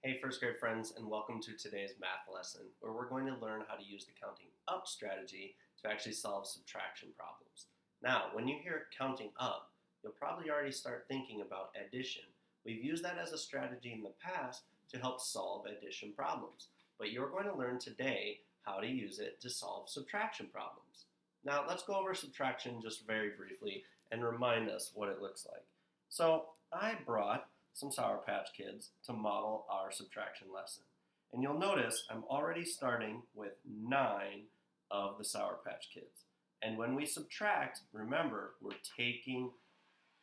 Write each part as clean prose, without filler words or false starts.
Hey, first grade friends, and welcome to today's math lesson, where we're going to learn how to use the counting up strategy to actually solve subtraction problems. Now, when you hear counting up, you'll probably already start thinking about addition. We've used that as a strategy in the past to help solve addition problems, but you're going to learn today how to use it to solve subtraction problems. Now, let's go over subtraction just very briefly and remind us what it looks like. So, I brought some Sour Patch Kids to model our subtraction lesson. And you'll notice I'm already starting with 9 of the Sour Patch Kids. And when we subtract, remember, we're taking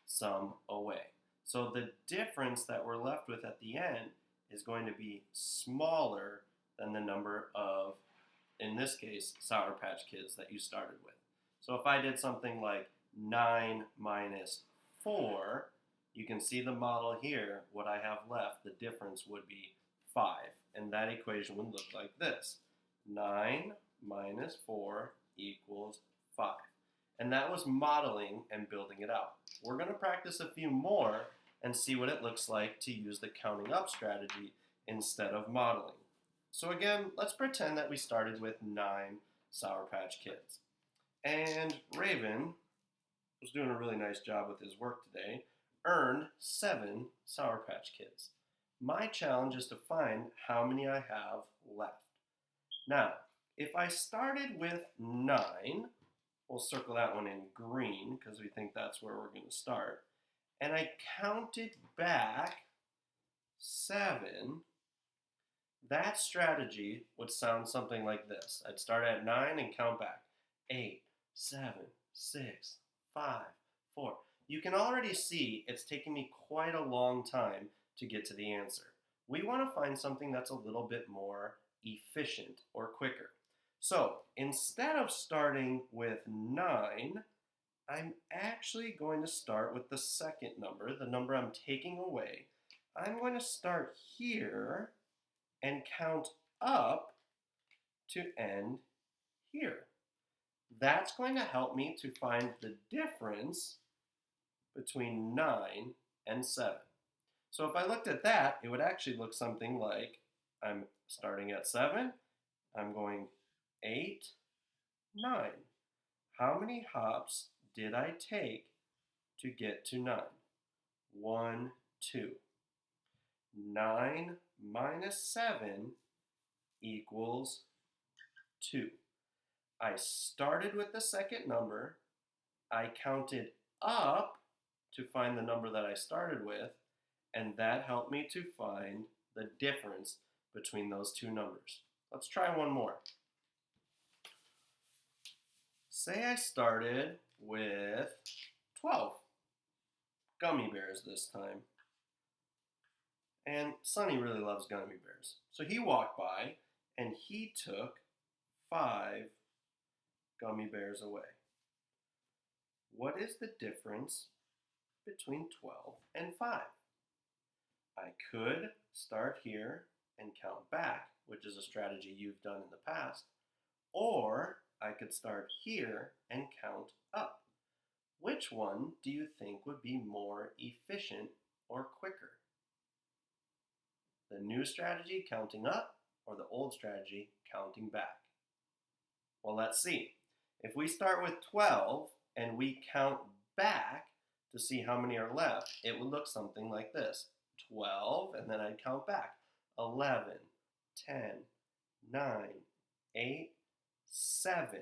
some away. So the difference that we're left with at the end is going to be smaller than the number of, in this case, Sour Patch Kids that you started with. So if I did something like 9 minus 4, you can see the model here. What I have left, the difference would be 5. And that equation would look like this. 9 minus 4 equals 5. And that was modeling and building it out. We're going to practice a few more and see what it looks like to use the counting up strategy instead of modeling. So again, let's pretend that we started with 9 Sour Patch Kids. And Raven was doing a really nice job with his work today. Earned 7 Sour Patch Kids. My challenge is to find how many I have left. Now, if I started with 9, we'll circle that one in green because we think that's where we're going to start, and I counted back 7, that strategy would sound something like this. I'd start at 9 and count back. 8, 7, 6, 5, 4. You can already see it's taking me quite a long time to get to the answer. We want to find something that's a little bit more efficient or quicker. So instead of starting with 9, I'm actually going to start with the second number, the number I'm taking away. I'm going to start here and count up to end here. That's going to help me to find the difference between 9 and 7. So if I looked at that, it would actually look something like I'm starting at 7, I'm going 8, 9. How many hops did I take to get to 9? 1, 2. 9 minus 7 equals 2. I started with the second number, I counted up to find the number that I started with, and that helped me to find the difference between those two numbers. Let's try one more. Say I started with 12 gummy bears this time. And Sonny really loves gummy bears. So he walked by and he took 5 gummy bears away. What is the difference between 12 and 5? I could start here and count back, which is a strategy you've done in the past, or I could start here and count up. Which one do you think would be more efficient or quicker? The new strategy, counting up, or the old strategy, counting back? Well, let's see. If we start with 12 and we count back to see how many are left, it would look something like this. 12, and then I'd count back. 11, 10, 9, 8, 7.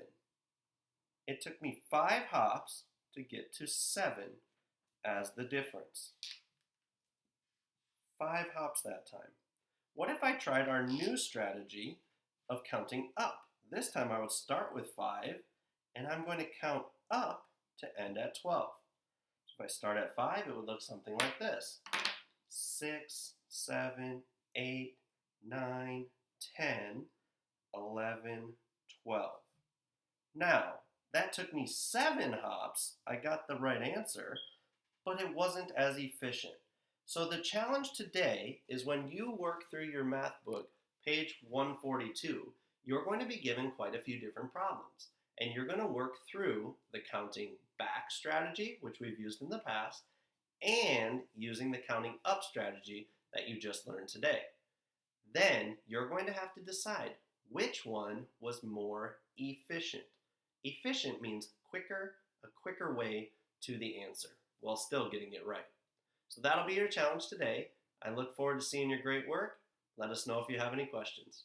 It took me 5 hops to get to 7 as the difference. 5 hops that time. What if I tried our new strategy of counting up? This time I would start with 5, and I'm going to count up to end at 12. So if I start at 5, it would look something like this. 6, 7, 8, 9, 10, 11, 12. Now, that took me 7 hops. I got the right answer, but it wasn't as efficient. So the challenge today is when you work through your math book, page 142, you're going to be given quite a few different problems. And you're going to work through the counting back strategy, which we've used in the past, and using the counting up strategy that you just learned today. Then you're going to have to decide which one was more efficient. Efficient means quicker, a quicker way to the answer while still getting it right. So that'll be your challenge today. I look forward to seeing your great work. Let us know if you have any questions.